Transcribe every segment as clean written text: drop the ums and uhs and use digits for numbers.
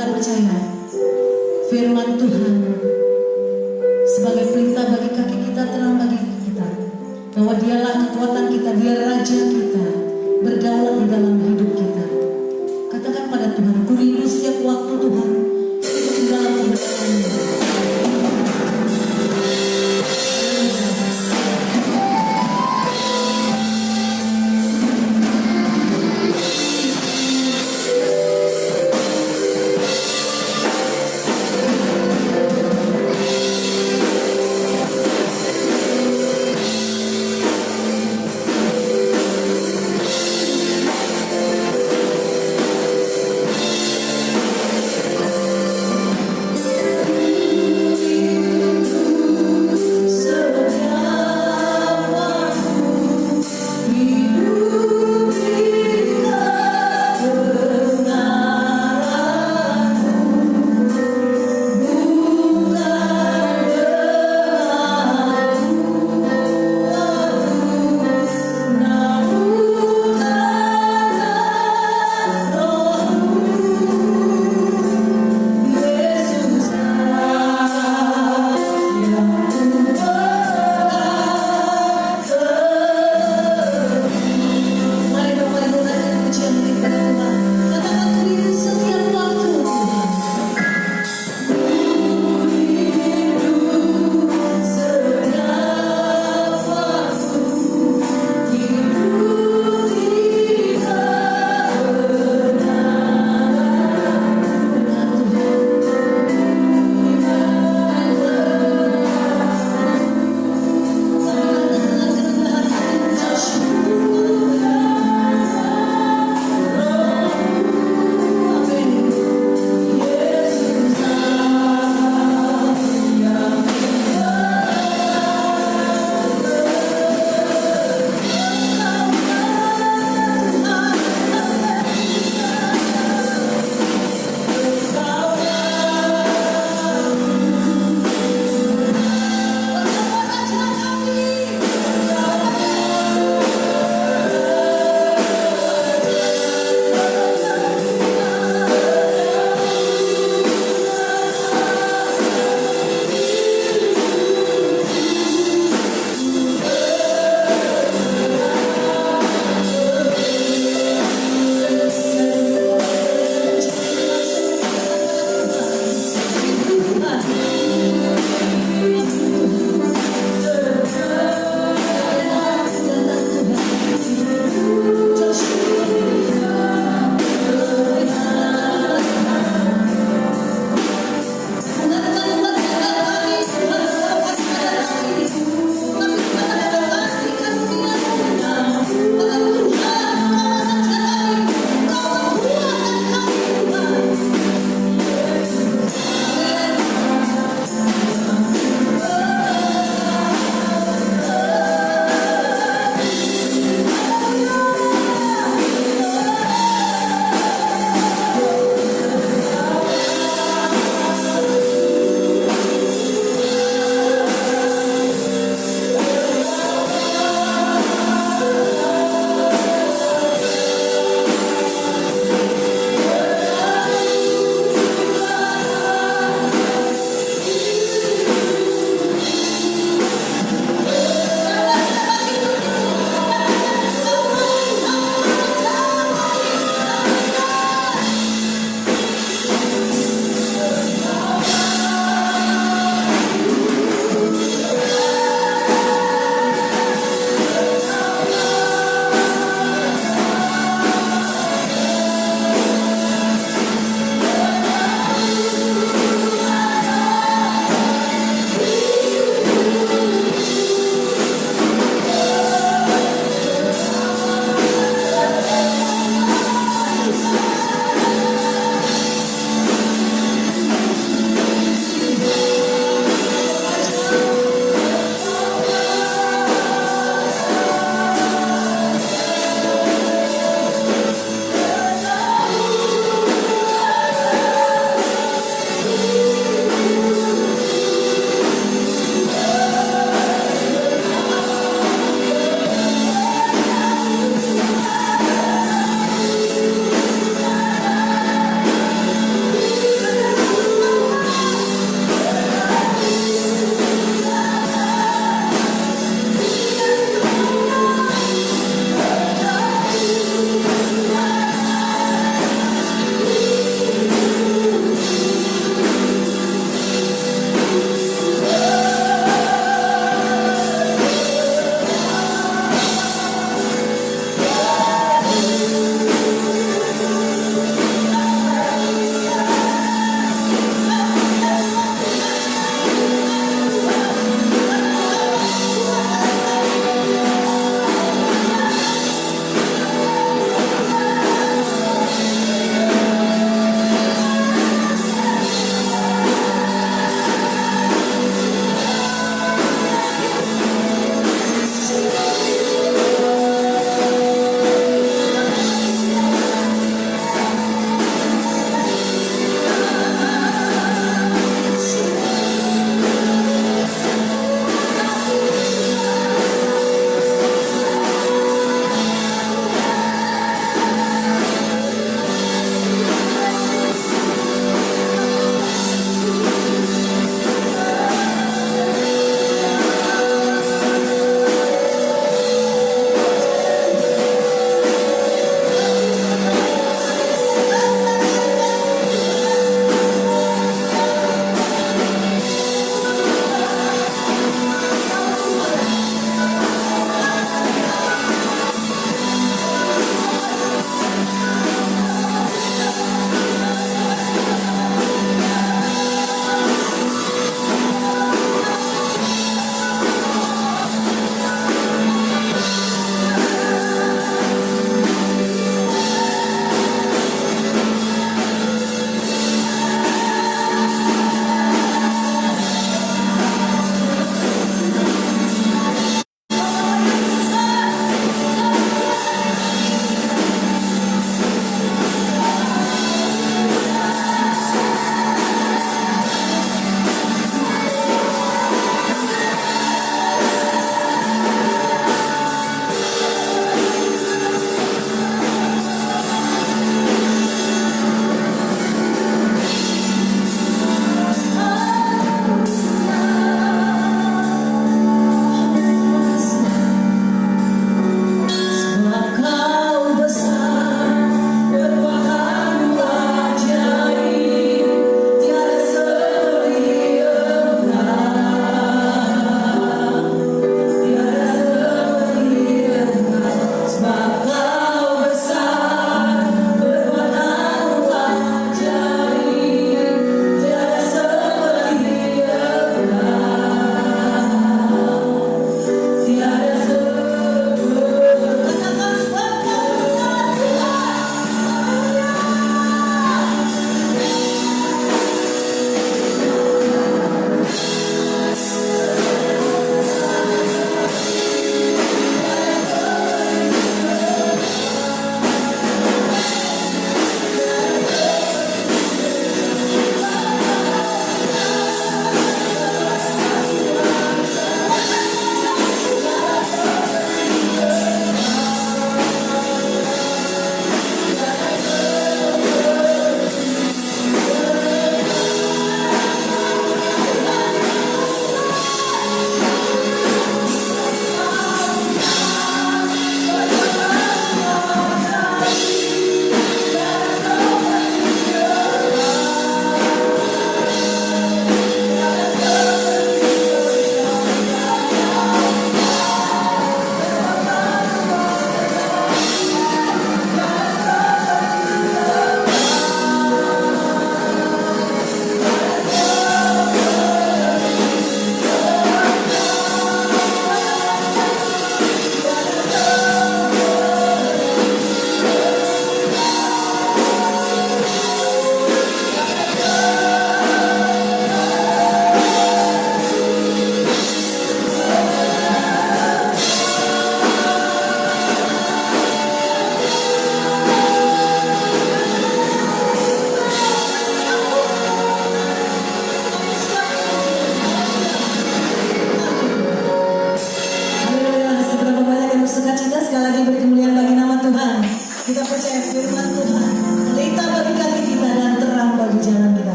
kita percaya firman Tuhan sebagai pelita bagi kaki kita, terang bagi kita, bahwa dialah kekuatan kita, dia raja kita, berdaulat di dalam hidup kita. Katakan pada Tuhan, ku rindu setiap waktu Tuhan hidup di dalam kebenaran-Mu.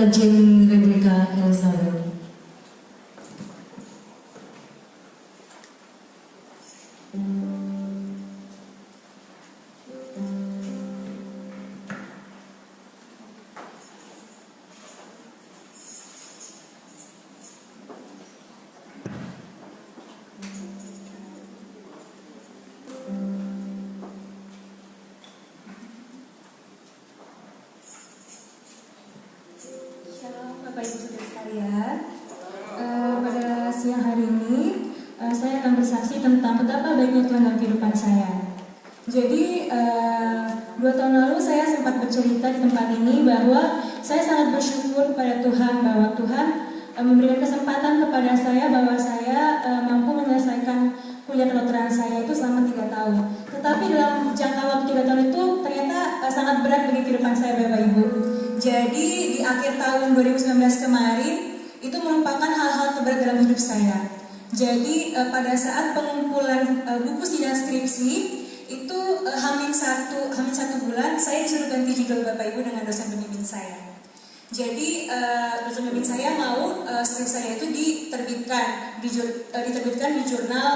Saudara Jenny Rebecca Elizabeth. Bapak Ibu Saudara sekalian, pada siang hari ini saya akan bersaksi tentang betapa baiknya Tuhan dalam kehidupan saya. Jadi 2 tahun lalu saya sempat bercerita di tempat ini bahwa saya sangat bersyukur kepada Tuhan bahwa Tuhan memberikan kesempatan kepada saya bahwa saya mampu menyelesaikan kuliah kedokteran saya itu selama 3 tahun. Tetapi dalam jangka waktu 3 tahun itu ternyata sangat berat bagi kehidupan saya, Bapak Ibu. Jadi di akhir tahun 2019 kemarin itu merupakan hal-hal terberat dalam hidup saya. Jadi pada saat pengumpulan buku sidang skripsi itu hamin satu bulan saya disuruh ganti judul, Bapak Ibu, dengan dosen pembimbing saya. Jadi dosen pembimbing saya mau skripsi saya itu diterbitkan di jurnal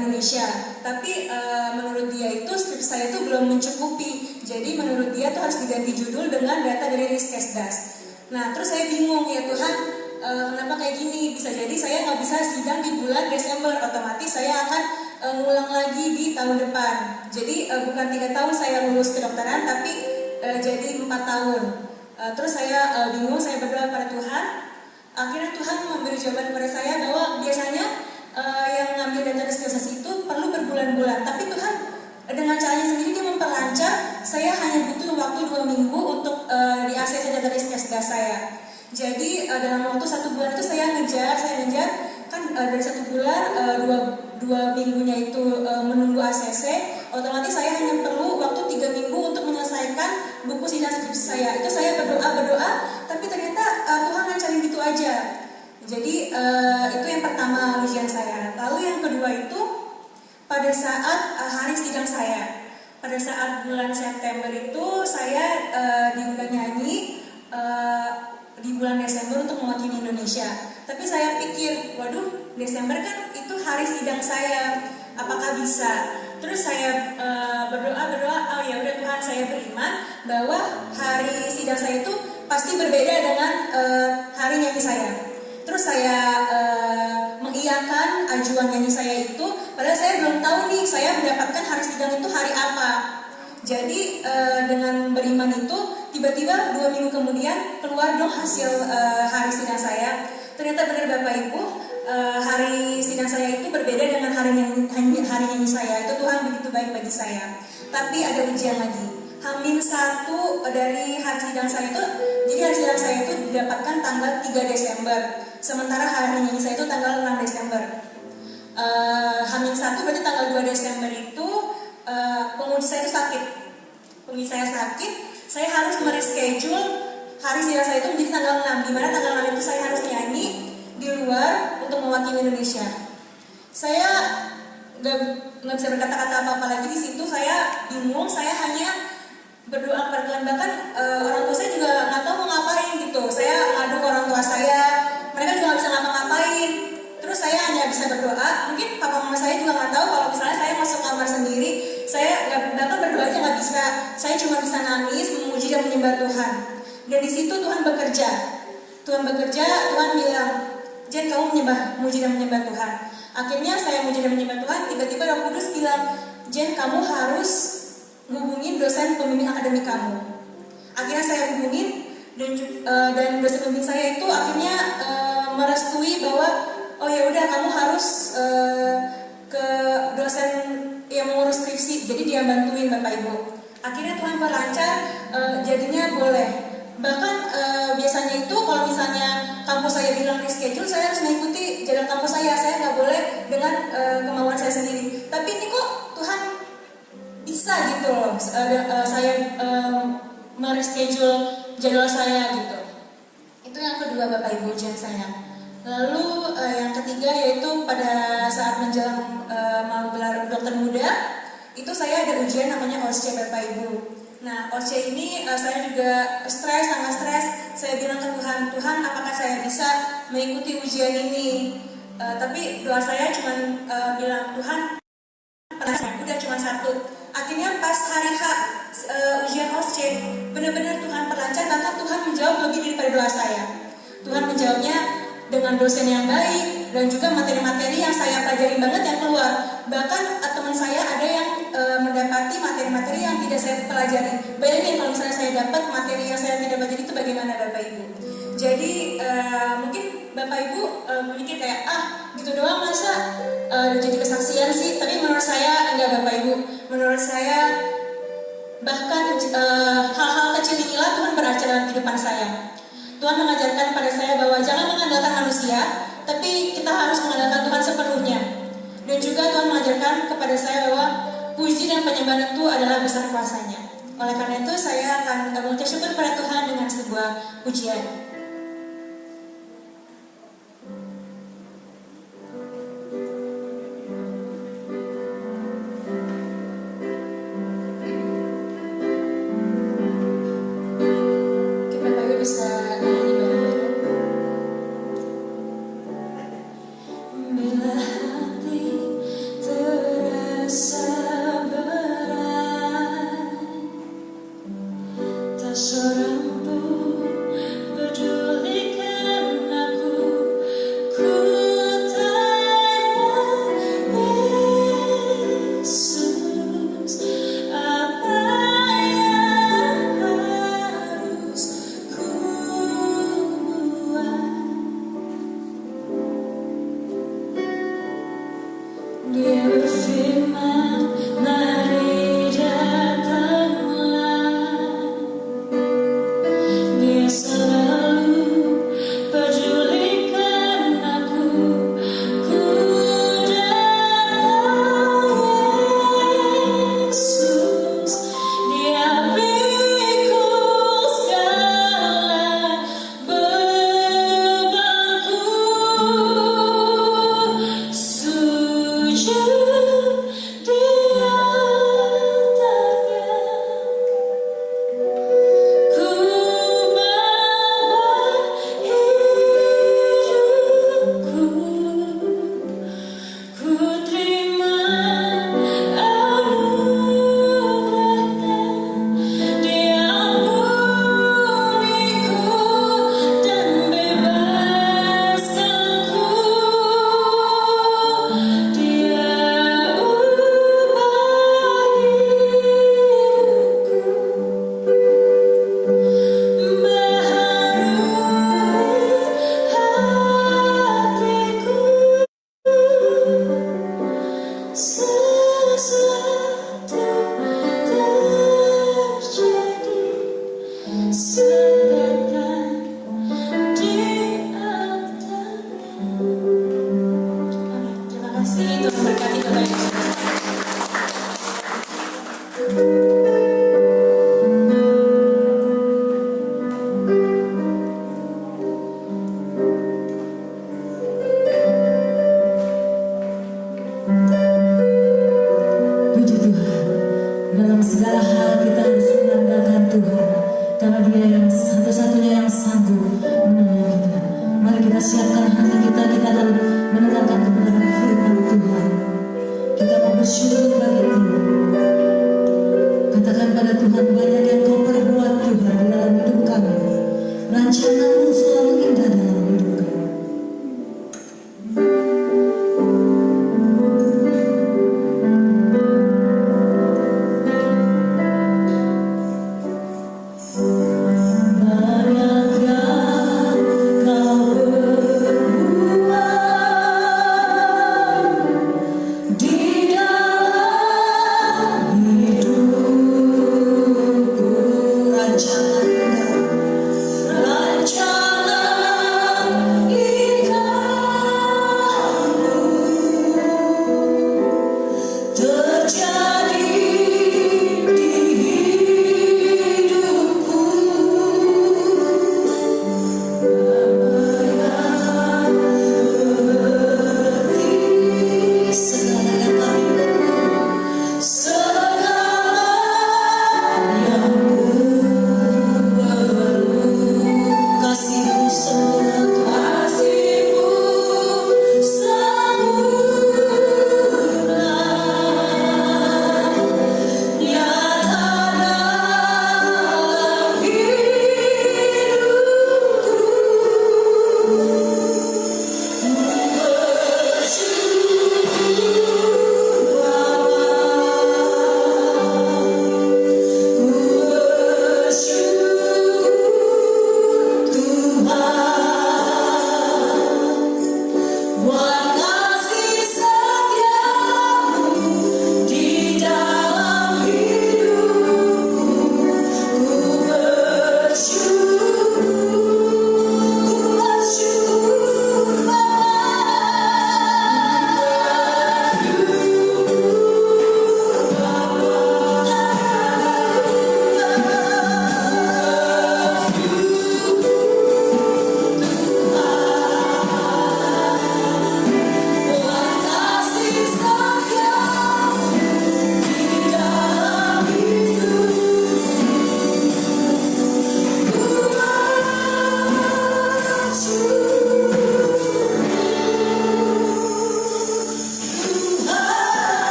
Indonesia. Tapi menurut dia itu skripsi saya itu belum mencukupi. Jadi menurut dia itu harus diganti judul dengan data dari Riskesdas. Nah terus saya bingung, ya Tuhan, kenapa kayak gini? Bisa jadi saya nggak bisa sidang di bulan Desember, otomatis saya akan ngulang lagi di tahun depan. Jadi bukan 3 tahun saya lulus kedokteran, tapi jadi 4 tahun. Terus saya bingung, saya berdoa pada Tuhan. Akhirnya Tuhan memberi jawaban kepada saya bahwa biasanya yang ngambil data Riskesdas itu perlu berbulan-bulan, tapi Tuhan dengan caranya sendiri dia memperlancar. Saya hanya butuh waktu 2 minggu untuk di ACC data Riskesdas saya. Jadi dalam waktu 1 bulan itu saya ngejar kan dari 1 bulan 2 minggunya itu menunggu ACC, otomatis saya hanya perlu waktu 3 minggu untuk menyelesaikan buku sidang skripsi saya. Itu saya berdoa, tapi ternyata Tuhan lancarin gitu aja. Jadi itu yang pertama ujian saya. Lalu yang kedua itu pada saat hari sidang saya, pada saat bulan September itu saya diundang nyanyi di bulan Desember untuk mewakili Indonesia. Tapi saya pikir, waduh, Desember kan itu hari sidang saya, apakah bisa? Terus saya berdoa, oh ya udah Tuhan, saya beriman bahwa hari sidang saya itu pasti berbeda dengan hari nyanyi saya. Terus saya mengiyakan ajuan nyanyi saya itu, padahal saya belum tahu nih saya mendapatkan hari sidang itu hari apa. Jadi dengan beriman itu tiba-tiba 2 minggu kemudian keluar dong hasil hari sidang saya. Ternyata benar Bapak Ibu, hari sidang saya itu berbeda dengan hari nyanyi saya. Itu Tuhan begitu baik bagi saya. Tapi ada ujian lagi. Hamin 1 dari hari sidang saya itu, jadi hari sidang saya itu didapatkan tanggal 3 Desember. Sementara hari nyanyi saya itu tanggal 6 Desember. Hamin 1 berarti tanggal 2 Desember itu penguji saya itu sakit. Penguji saya sakit, saya harus mereschedule hari sidang saya itu menjadi tanggal 6, dimana tanggal 6 itu saya harus nyanyi di luar untuk mewakili Indonesia. Saya nggak bisa berkata-kata apa-apa lagi di situ. Saya bingung, saya hanya berdoa kepada Tuhan. Bahkan orang tua saya juga nggak tahu mau ngapain gitu. Saya ngadu ke orang tua saya, mereka juga nggak bisa ngapa-ngapain. Terus saya hanya bisa berdoa. Mungkin papa mama saya juga nggak tahu kalau misalnya saya masuk kamar sendiri, saya bahkan berdoa aja nggak bisa. Saya cuma bisa nangis, memuji dan menyembah Tuhan. Dan di situ Tuhan bekerja. Tuhan bilang, Jen, kamu memuji dan menyembah Tuhan. Akhirnya saya memuji dan menyembah Tuhan. Tiba-tiba Roh Kudus bilang, Jen, kamu harus hubungin dosen pembimbing akademik kamu. Akhirnya saya hubungin dan dosen pembimbing saya itu akhirnya merestui bahwa oh ya udah, kamu harus ke dosen yang mengurus skripsi. Jadi dia bantuin Bapak Ibu. Akhirnya Tuhan perlancar, jadinya boleh. Bahkan biasanya itu kalau misalnya kampus saya bilang reschedule, saya harus mengikuti jadwal kampus saya nggak boleh dengan kemauan saya sendiri. Tapi ini kok Tuhan bisa gitu loh, saya mereschedule jadwal saya gitu. Itu yang kedua Bapak Ibu ujian saya. Lalu yang ketiga yaitu pada saat menjelang mau gelar dokter muda, itu saya ada ujian namanya OSCE Bapak Ibu. Nah, OC ini saya juga sangat stres. Saya bilang ke Tuhan, Tuhan apakah saya bisa mengikuti ujian ini? Tapi doa saya cuma bilang, Tuhan, udah cuma satu. Akhirnya pas hari H ujian OC, benar-benar Tuhan perlancar, bahkan Tuhan menjawab lebih daripada doa saya. Tuhan menjawabnya dengan dosen yang baik dan juga materi-materi yang saya pelajari banget yang keluar. Bahkan teman saya ada yang mendapati materi-materi yang tidak saya pelajari. Bayangin kalau misalnya saya dapat materi yang saya tidak pelajari itu bagaimana Bapak Ibu. Jadi mungkin Bapak Ibu memikir kayak gitu doang masa jadi kesaksian sih. Tapi menurut saya enggak Bapak Ibu. Menurut saya bahkan hal-hal kecil inilah Tuhan beracara dalam kehidupan saya. Tuhan mengajarkan pada saya bahwa jangan mengandalkan manusia, tapi kita harus mengandalkan Tuhan sepenuhnya. Dan juga Tuhan mengajarkan kepada saya bahwa puji dan penyembahan itu adalah besar kuasanya. Oleh karena itu saya akan mengucap syukur kepada Tuhan dengan sebuah pujian.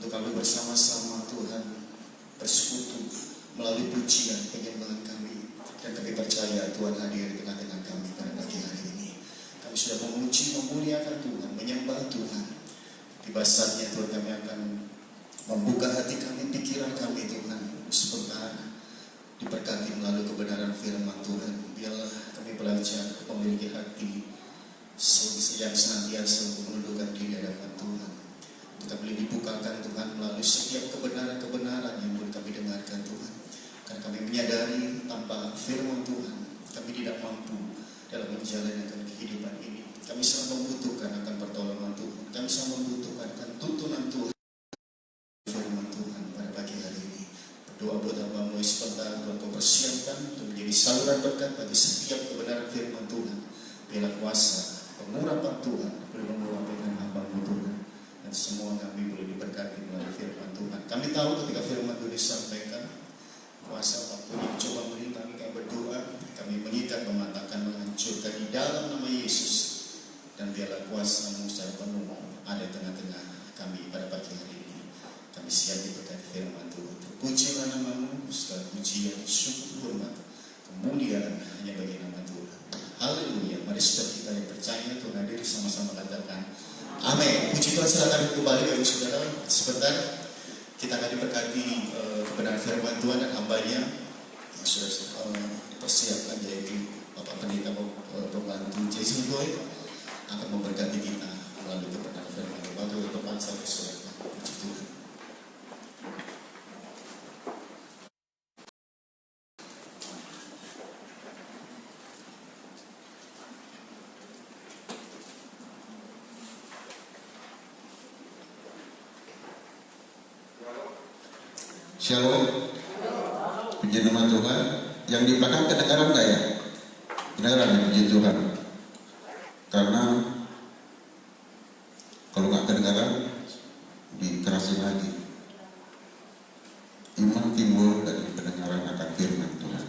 untuk kami bersama-sama Tuhan bersekutu melalui pujian penyembahan kami, dan kami percaya Tuhan hadir di tengah-tengah kami pada pagi hari ini. Kami sudah memuji, memuliakan Tuhan, menyembah Tuhan. Tiba saatnya Tuhan kami akan membuka hati kami, pikiran kami Tuhan, sebentar diberkati melalui kebenaran firman Tuhan. Biarlah kami belajar memiliki hati yang senantiasa menundukkan diri hadapan Tuhan. Kita boleh dibukakan Tuhan melalui setiap kebenaran-kebenaran yang boleh kami dengarkan Tuhan. Karena kami menyadari tanpa firman Tuhan kami tidak mampu dalam menjalankan kehidupan ini. Kami sangat membutuhkan akan pertolongan Tuhan. Kami sangat membutuhkan akan tuntunan Tuhan. Firman Tuhan pada pagi hari ini. Berdoa buat hamba-Mu sebentar, Tuhan Kau persiapkan untuk menjadi saluran berkat bagi setiap kebenaran firman Tuhan. Biarlah kuasa pengurapan Tuhan boleh mengurapikan hamba-Mu Tuhan, dan semua kami boleh diberkati melalui firman Tuhan. Kami tahu ketika firman Tuhan disampaikan, kuasa apapun yang coba merintangi kami berdoa, kami mengikat, mematahkan, menghancurkan di dalam nama Yesus. Dan biarlah kuasa-Mu secara penuh ada di tengah-tengah kami pada pagi hari ini. Kami siap diberkati firman Tuhan. Terpujilah nama-Mu, segala pujian, syukur, hormat, kemuliaan hanya bagi nama Tuhan. Haleluya. Mari setiap kita yang percaya Tuhan hadir, sama-sama katakan amin. Puji Tuhan. Silakan kembali Bapak Saudara. Sebentar kita akan diberkati kebenaran firman Tuhan dan hambanya yang sudah dipersiapkan, yaitu Bapak Pendeta Pembantu Jason Boy akan memberkati kita melalui kebenaran firman Tuhan. Waktu depan saya bersorak. Puji Tuhan. Shalom. Puji nama Tuhan. Yang di belakang kedengaran nggak ya? Kedengaran ya, puji Tuhan. Karena kalau nggak kedengaran, dikerasin lagi. Iman timbul dari pendengaran akan firman Tuhan.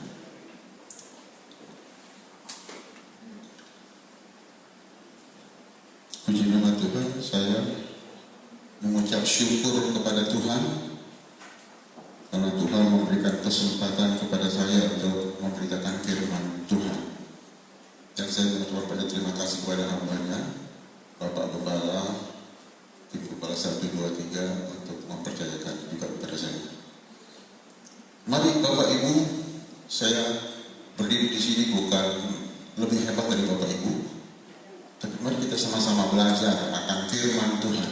Puji nama Tuhan. Saya mengucap syukur kepada Tuhan karena Tuhan memberikan kesempatan kepada saya untuk memberitakan firman Tuhan. Dan saya mengucapkan banyak terima kasih kepada hambanya, Bapak Gembala, Tim Gembala 1, 2, 3 untuk mempercayakan juga kepada saya. Mari Bapak Ibu, saya berdiri di sini bukan lebih hebat dari Bapak Ibu, tapi mari kita sama-sama belajar akan firman Tuhan.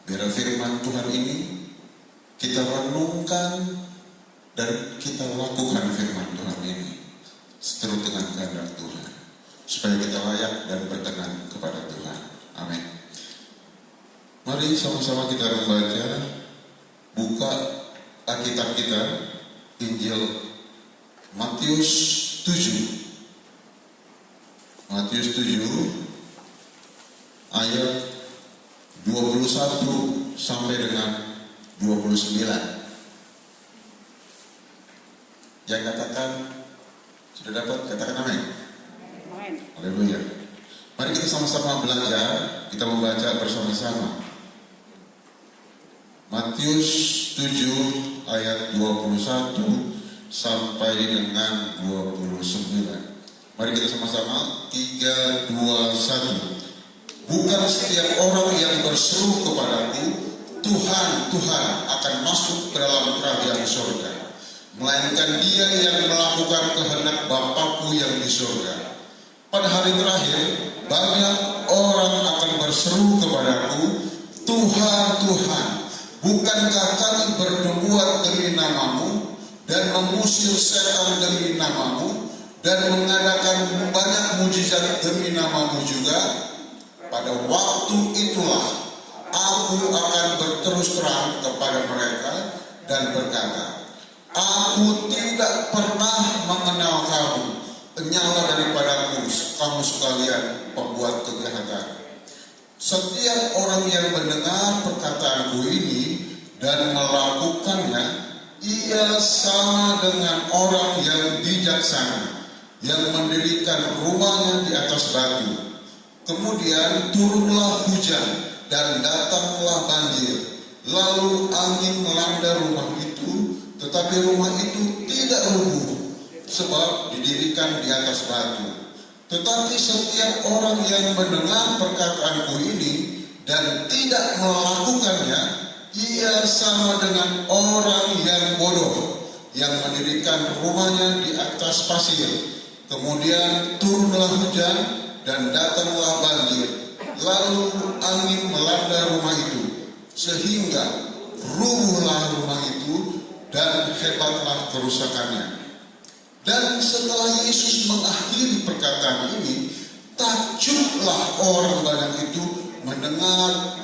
Biar firman Tuhan ini kita renungkan dan kita lakukan firman Tuhan ini seturut dengan kehendak Tuhan, supaya kita layak dan berkenan kepada Tuhan. Amin. Mari sama-sama kita membaca, buka Alkitab kita, Injil Matius 7. Matius 7 ayat 21 sampai dengan 29. Yang katakan sudah dapat, katakan amin. Haleluya. Mari kita sama-sama belajar, kita membaca bersama-sama. Matius 7 ayat 21 sampai dengan 29. Mari kita sama-sama 3, 2, 1. Bukan setiap orang yang berseru kepadaku, Tuhan, Tuhan, akan masuk ke dalam kerajaan surga, melainkan dia yang melakukan kehendak Bapakku yang di surga. Pada hari terakhir, banyak orang akan berseru kepadaku, Tuhan, Tuhan, bukankah kami berbuat demi namamu, dan mengusir setan demi namamu, dan mengadakan banyak mujizat demi namamu juga? Pada waktu itulah aku akan berterus terang kepada mereka dan berkata, aku tidak pernah mengenal kamu, nyala daripadaku kamu sekalian pembuat kejahatan. Setiap orang yang mendengar perkataanku ini dan melakukannya, ia sama dengan orang yang bijaksana yang mendirikan rumahnya di atas batu. Kemudian turunlah hujan dan datanglah banjir, Lalu angin melanda rumah itu, tetapi rumah itu tidak rubuh, sebab didirikan di atas batu. Tetapi setiap orang yang mendengar perkataanku ini dan tidak melakukannya, ia sama dengan orang yang bodoh, yang mendirikan rumahnya di atas pasir. Kemudian turunlah hujan dan datanglah banjir, lalu angin melanda rumah itu, sehingga rubuhlah rumah itu dan hebatlah kerusakannya. Dan setelah Yesus mengakhiri perkataan ini, takjublah orang banyak itu mendengar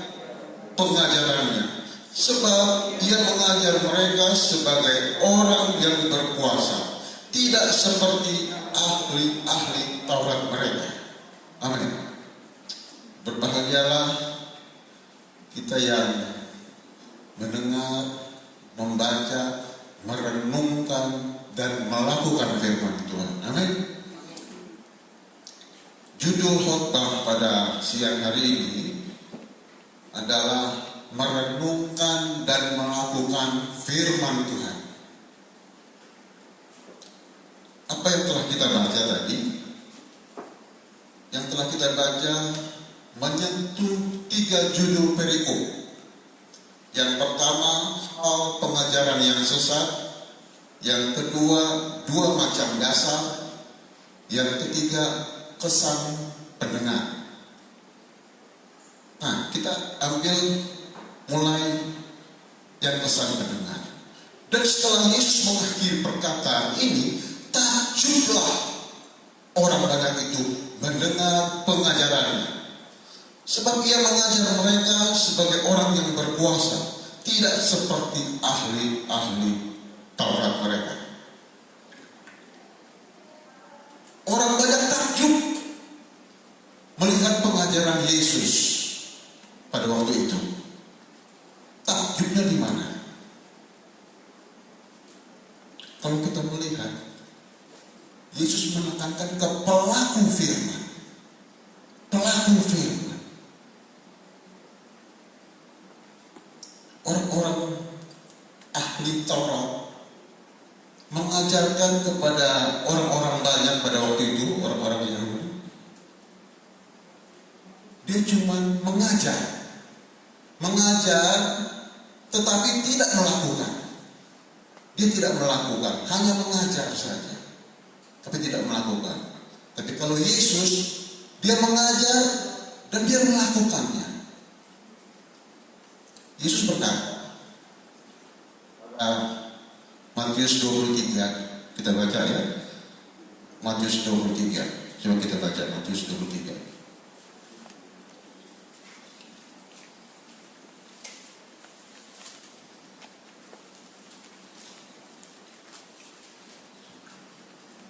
pengajarannya, sebab ia mengajar mereka sebagai orang yang berkuasa, tidak seperti ahli-ahli Taurat mereka. Amin. Berbahagialah kita yang mendengar, membaca, merenungkan, dan melakukan firman Tuhan. Amin. Judul khotbah pada siang hari ini adalah merenungkan dan melakukan firman Tuhan. Apa yang telah kita baca tadi? Yang telah kita baca menyentuh 3 judul perikop. Yang pertama, hal pengajaran yang sesat. Yang kedua, 2 macam dasar. Yang ketiga, kesan pendengar. Nah, kita ambil mulai yang kesan pendengar. Dan setelah Yesus mengakhiri perkataan ini, takjublah orang banyak itu mendengar pengajarannya. Sebab ia mengajar mereka sebagai orang yang berkuasa, tidak seperti ahli-ahli Taurat mereka. Orang banyak takjub melihat pengajaran Yesus pada waktu itu. Takjubnya di mana? Kalau kita melihat, Yesus menekankan ke pelaku firman. Pelaku firman. Orang-orang ahli Taurat mengajarkan kepada orang-orang banyak pada waktu itu, orang-orang Yahudi. Dia cuma mengajar, tetapi tidak melakukan. Dia tidak melakukan, hanya mengajar saja, tapi tidak melakukan. Tapi kalau Yesus, dia mengajar dan dia melakukannya. Yesus berkata, Matius 23, kita baca ya. Matius 23, coba kita baca Matius 23.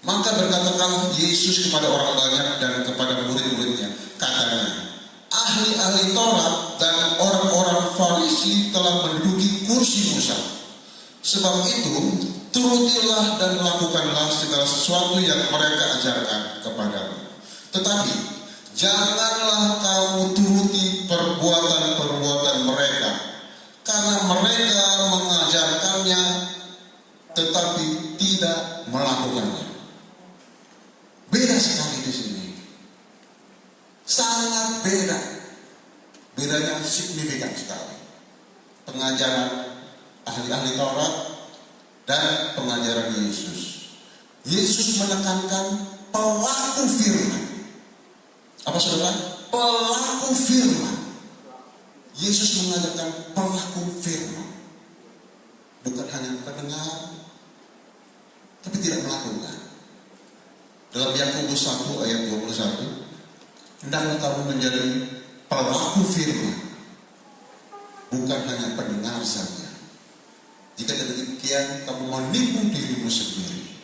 Maka berkatakan Yesus kepada orang banyak dan kepada murid-muridnya, katanya, ahli-ahli Taurat dan orang-orang Farisi telah menduduki kursi Musa. Sebab itu, turutilah dan lakukanlah segala sesuatu yang mereka ajarkan kepadamu. Tetapi, janganlah kamu turuti perbuatan-perbuatan mereka, karena mereka mengajarkannya, tetapi tidak melakukannya. Beda sekali di sini. Sangat beda. Bedanya signifikan sekali. Pengajaran ahli-ahli Taurat dan pengajaran Yesus. Yesus menekankan pelaku firman. Apa saudara? Pelaku firman. Yesus mengajarkan pelaku firman. Bukan hanya pendengar, tapi tidak melakukan. Dalam Yakobus 1 ayat 21, hendaklah kamu menjadi pelaku firman, bukan hanya pendengar saja. Jika demikian, kamu menipu dirimu sendiri.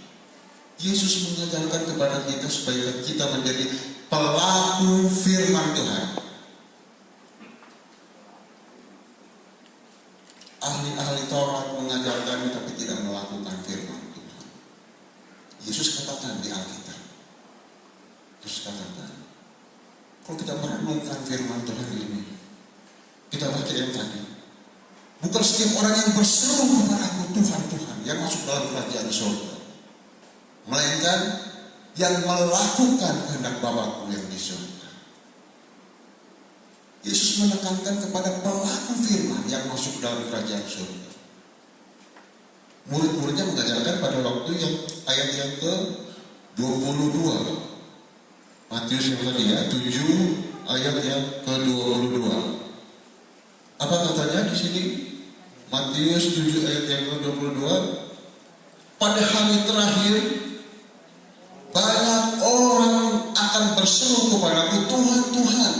Yesus mengajarkan kepada kita supaya kita menjadi pelaku firman Tuhan. Ahli-ahli Taurat mengajarkan tapi tidak melakukan firman Tuhan. Yesus katakan di Alkitab. Yesus katakan, kalau kita merenungkan firman Tuhan ini, kita baca yang tadi, Bukan setiap orang yang berseru kepadaku Tuhan, Tuhan yang masuk dalam kerajaan surga, melainkan yang melakukan kehendak Bapa-Ku yang di surga. Yesus menekankan kepada pelaku firman yang masuk dalam kerajaan surga. Murid-muridnya mengajarkan pada waktu yang ayat yang ke-22. Matius yang tadi ya, 7 ayat yang ke-22. Apa katanya di sini? Matius 7 ayat yang ke-22. Pada hari terakhir banyak orang akan berseru kepadaku, Tuhan, Tuhan,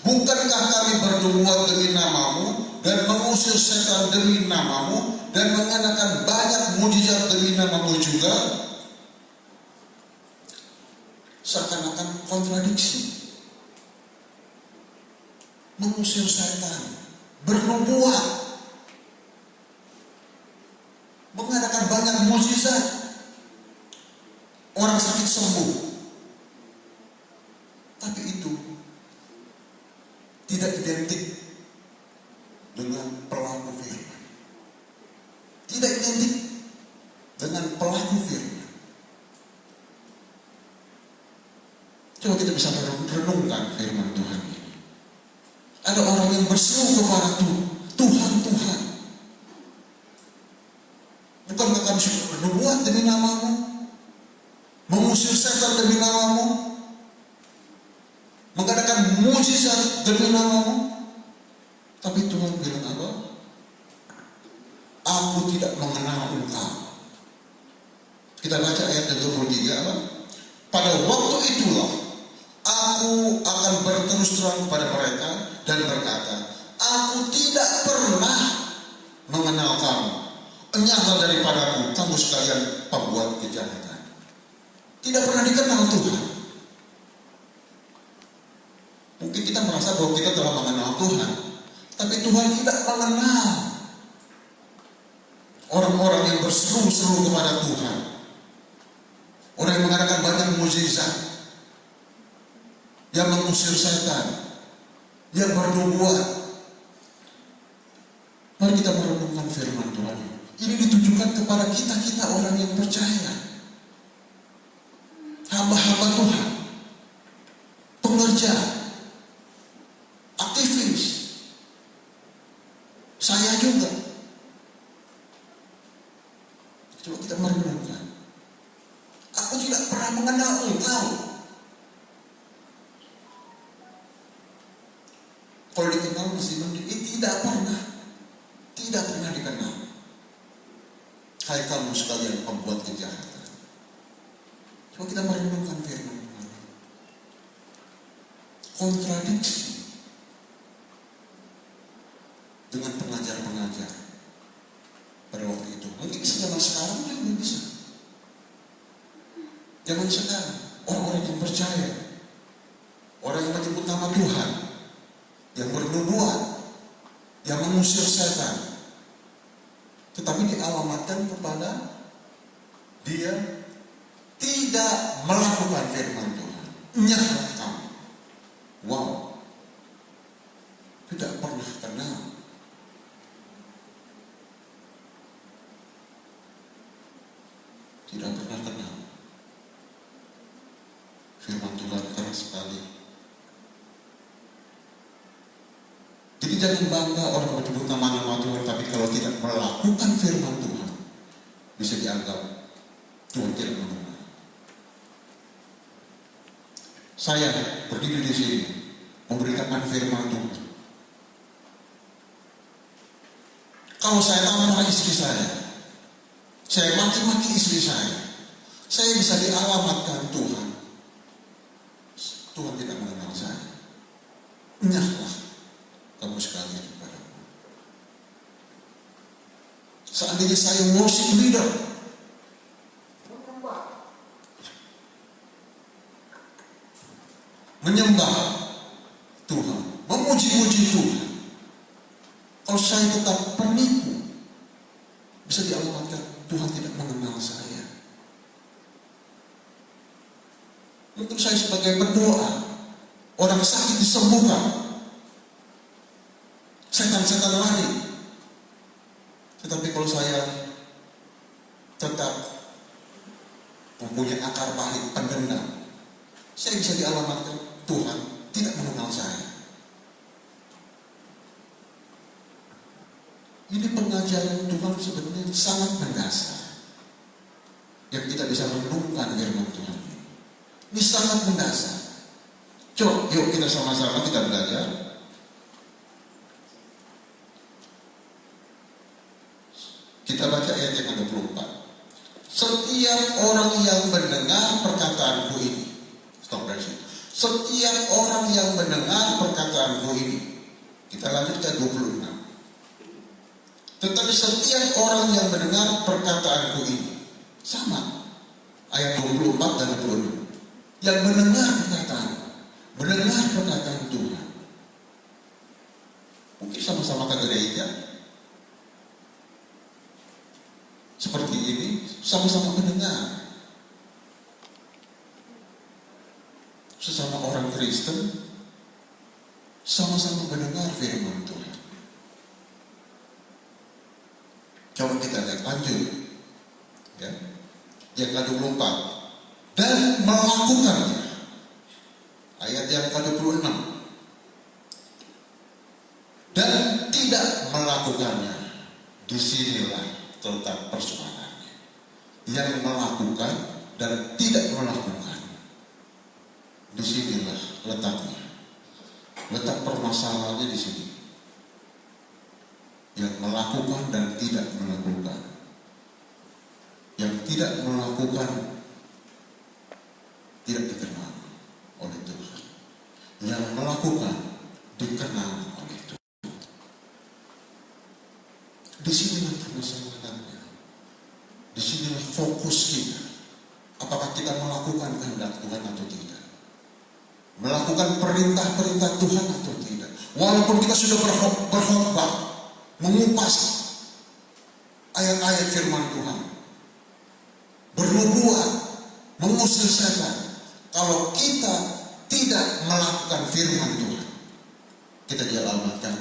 bukankah kami bernubuat demi namamu dan mengusir setan demi namamu dan mengadakan banyak mujizat demi namamu juga? Seakan-akan kontradiksi. Mengusir setan, bernubuat, mengadakan banyak mujizat, orang sakit sembuh. Tapi itu tidak identik dengan pelaku firman. Tidak identik dengan pelaku firman. Coba kita bisa renungkan firman Tuhan ini. Ada orang yang berseru kepada Tuhan, Tuhan. Bukankah kami sudah bernubuat demi namamu? Mengusir setan demi namamu? Mengadakan mujizat demi namamu? Tapi Tuhan bilang apa? Aku tidak mengenal engkau. Kita baca ayat yang 23 apa? Pada waktu itulah aku akan berterus terang kepada mereka dan berkata, aku tidak pernah mengenal kamu. Enyahlah daripadaku, kamu sekalian pembuat kejahatan. Tidak pernah dikenal Tuhan. Mungkin kita merasa bahwa kita telah mengenal Tuhan, tapi Tuhan tidak mengenal orang-orang yang berseru-seru kepada Tuhan, orang yang mengadakan banyak mukjizat, yang mengusir setan, yang bernubuat. Mari kita merenungkan firman Tuhan. Ini ditujukan kepada kita orang yang percaya, hamba-hamba Tuhan, pengerja, aktivis, saya juga. Coba kita merenungkan. Aku tidak pernah mengenal engkau. Kalau dikenal masih mending, tidak pernah dikenal. Hai kamu sekalian pembuat kejahatan. Coba kita merenungkan firman Tuhan. Kontradiksi dengan pengajar-pengajar pada waktu itu. Mungkin zaman sekarang juga bisa. Zaman sekarang orang-orang yang percaya, orang yang menyebut nama Tuhan, yang bernubuat, yang mengusir setan, tetapi dialamatkan kepada dia tidak melakukan firman Tuhan. Nyahlah kamu. Wow. Tidak pernah kenal. Tidak pernah kenal. Firman Tuhan keras sekali. Jadi jangan bangga orang menyebut nama-nama Tuhan, tapi kalau tidak melakukan firman Tuhan, bisa dianggap Tuhan tidak mengenal. Saya berdiri di sini memberitakan firman Tuhan. Kalau saya tampar istri saya maki-maki istri saya bisa dialamatkan Tuhan. Tuhan tidak mengenal saya. Nyahlah kamu sekalian kepadaku. Seandainya saya worship leader, menyembah Tuhan, memuji-muji Tuhan, kalau saya tetap penipu, bisa dialamatkan Tuhan tidak mengenal saya. Untuk saya sebagai pendoa, orang sakit disembuhkan, setan-setan lari, pengakar pahit, pendendam, saya bisa dialamatkan Tuhan tidak mengenal saya. Ini pengajaran Tuhan sebenarnya sangat mendasar yang kita bisa renungkan firman Tuhan. Ini sangat mendasar. Coba yuk kita sama-sama kita belajar. Kita baca ayat yang ke-24. Setiap orang yang mendengar perkataanku ini. Stop dari situ. Setiap orang yang mendengar perkataanku ini. Kita lanjut ke 26. Tetapi setiap orang yang mendengar perkataanku ini. Sama. Ayat 24 dan 26. Yang mendengar perkataan. Mendengar perkataan Tuhan. Mungkin sama-sama ke gereja. Seperti ini, sama-sama mendengar. Sesama orang Kristen, sama-sama mendengar firman Tuhan. Coba kita lihat lanjut. Ya. Yang ke-24. Dan melakukannya. Ayat yang ke-26. Dan tidak melakukannya. Disinilah terletak persoalannya. Yang melakukan dan tidak melakukan. Disinilah letaknya. Letak permasalahannya di sini. Yang melakukan dan tidak melakukan. Yang tidak melakukan tidak dikenal oleh Tuhan. Yang melakukan dikenal oleh Tuhan. Disinilah permasalahannya. Disinilah fokus kita. Apakah kita melakukan kehendak Tuhan atau tidak? Melakukan perintah-perintah Tuhan atau tidak? Walaupun kita sudah berkhotbah, mengupas ayat-ayat firman Tuhan, bernubuat, mengusir setan, kalau kita tidak melakukan firman Tuhan, kita dialamatkan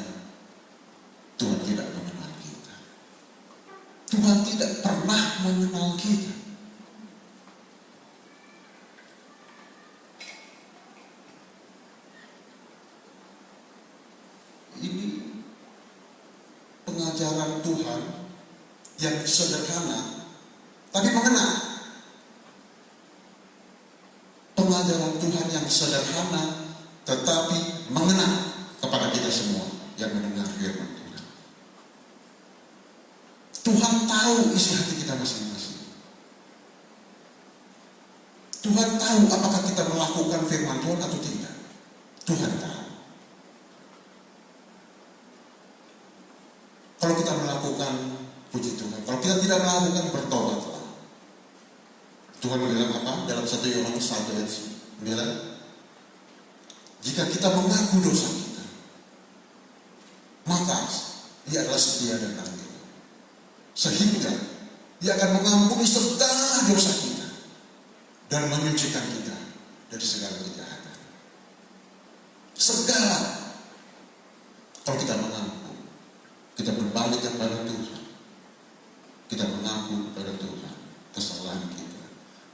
Tuhan tidak mengenal kita. Tuhan tidak pernah mengenal kita. Ini pengajaran Tuhan yang sederhana tapi mengena. Pengajaran Tuhan yang sederhana tetapi mengena kepada kita semua yang mendengar firman Tuhan. Tuhan tahu isi hati kita masing-masing. Tuhan tahu apakah kita melakukan firman Tuhan atau tidak. Tuhan tahu. Kalau kita melakukan, puji Tuhan. Kalau kita tidak melakukan, bertobatlah. Tuhan bilang apa? Dalam 1 Yohanes 1 ayat 9. Jika kita mengaku dosa kita, maka Dia adalah setia dan adil. Sehingga Dia akan mengampuni segala dosa kita dan menyucikan kita dari segala kejahatan. Segala. Kalau kita mengaku, kita berbalik kepada Tuhan, kita mengaku kepada Tuhan kesalahan kita,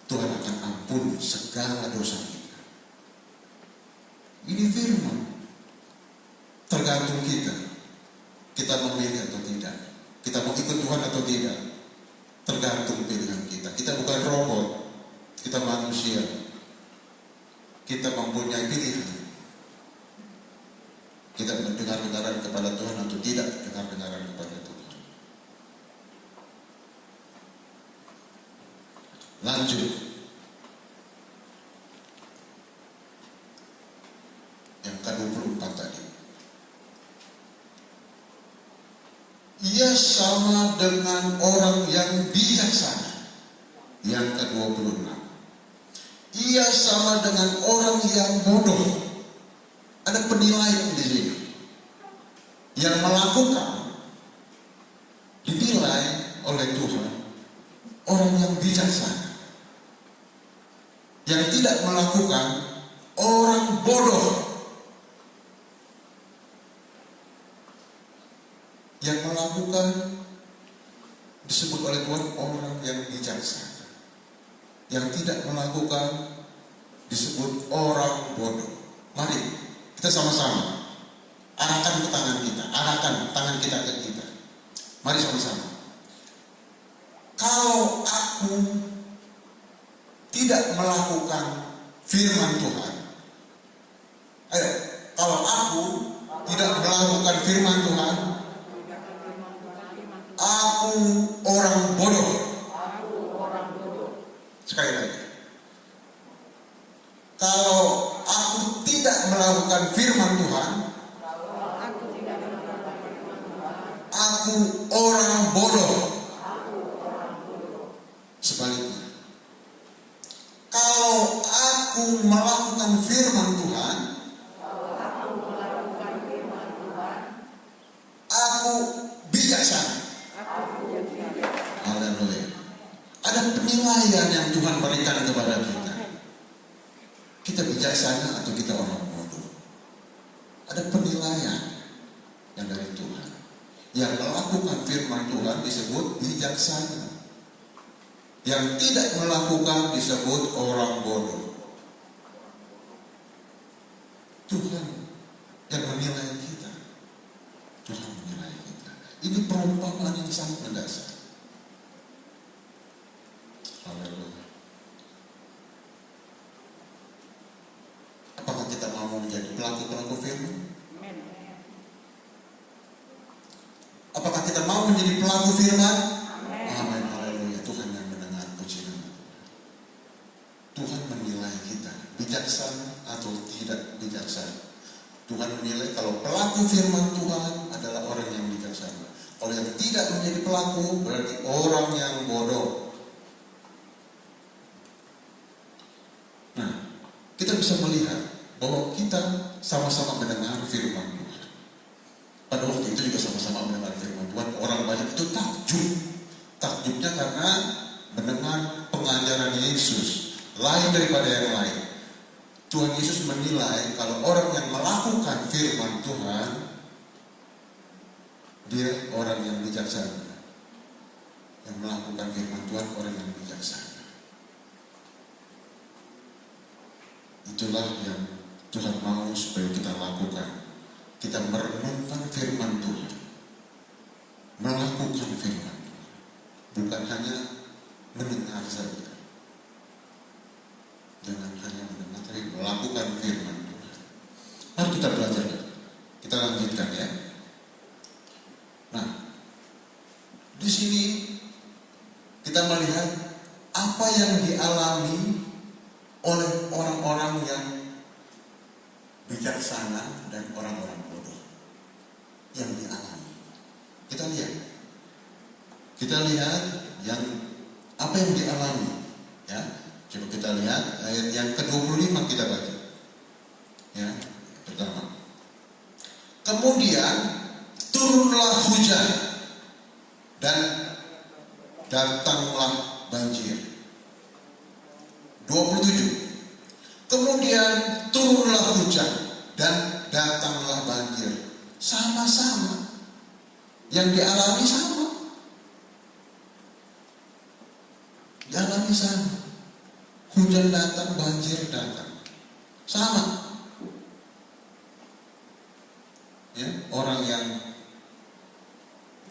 Tuhan akan ampuni segala dosa kita. Ini firman. Tergantung kita. Kita memilih atau tidak. Kita mau ikut Tuhan atau tidak. Tergantung pilihan kita. Kita bukan robot. Kita manusia. Kita mempunyai pilihan. Kita mendengar-dengaran kepada Tuhan atau tidak dengar-dengaran kepada Tuhan. Lanjut. Yang ke-24 tadi. Ia sama dengan orang yang bijaksana. Yang ke-26. Ia sama dengan orang yang bodoh. Ada penilaian di sini. Yang melakukan dinilai oleh Tuhan orang yang bijaksana. Yang tidak melakukan orang bodoh. Yang melakukan disebut oleh Tuhan orang yang bijaksana. yang tidak melakukan disebut orang bodoh. Mari kita sama-sama arahkan ke tangan kita, arahkan tangan kita ke kita. Mari sama-sama. Kalau aku tidak melakukan firman Tuhan, kalau aku tidak melakukan firman Tuhan, aku orang bodoh. Sekali lagi. Kalau aku tidak melakukan firman Tuhan, aku orang bodoh. Sebaliknya, kalau aku melakukan firman Tuhan, aku bijaksana. Haleluya. Ada penilaian yang Tuhan berikan kepada kita. Kita bijaksana atau kita orang bodoh. Ada penilaian yang dari Tuhan. Yang melakukan firman Tuhan disebut bijaksana. Yang tidak melakukan disebut orang bodoh. Tuhan yang menilai kita. Tuhan menilai kita. Ini perumpamaan yang sangat mendasar. Haleluya. Apakah kita mau menjadi pelaku-pelaku firman? Apakah kita mau menjadi pelaku firman? Amin. Haleluya. Tuhan yang mendengar puji nama. Tuhan menilai kita bijaksana atau tidak bijaksana. Tuhan menilai kalau pelaku firman Tuhan adalah orang yang bijaksana. Kalau yang tidak menjadi pelaku berarti orang yang bodoh. Nah, kita bisa melihat bahwa kita sama-sama mendengar firman Tuhan. Pada waktu itu juga sama-sama mendengar firman Tuhan. Orang banyak itu takjub. Takjubnya karena mendengar pengajaran Yesus lain daripada yang lain. Tuhan Yesus menilai kalau orang yang melakukan firman Tuhan, dia orang yang bijaksana. Yang melakukan firman Tuhan orang yang bijaksana. Itulah yang Tuhan mau supaya kita lakukan. Kita merenungkan firman Tuhan, melakukan firman Tuhan, bukan hanya mendengar saja. Jangan hanya mendengar, tapi melakukan firman Tuhan. Mari kita belajar, kita lanjutkan ya. Nah, di sini kita melihat apa yang dialami oleh orang-orang yang bijaksana dan orang-orang bodoh yang dialami. Kita lihat yang apa yang dialami ya. Coba kita lihat ayat yang ke-25 kita baca. Ya, pertama. Kemudian turunlah hujan dan datanglah banjir. 27. Kemudian turunlah hujan dan datanglah banjir. Sama-sama. Yang dialami sama. Dialami sama. Hujan datang, banjir datang. Sama. Ya, orang yang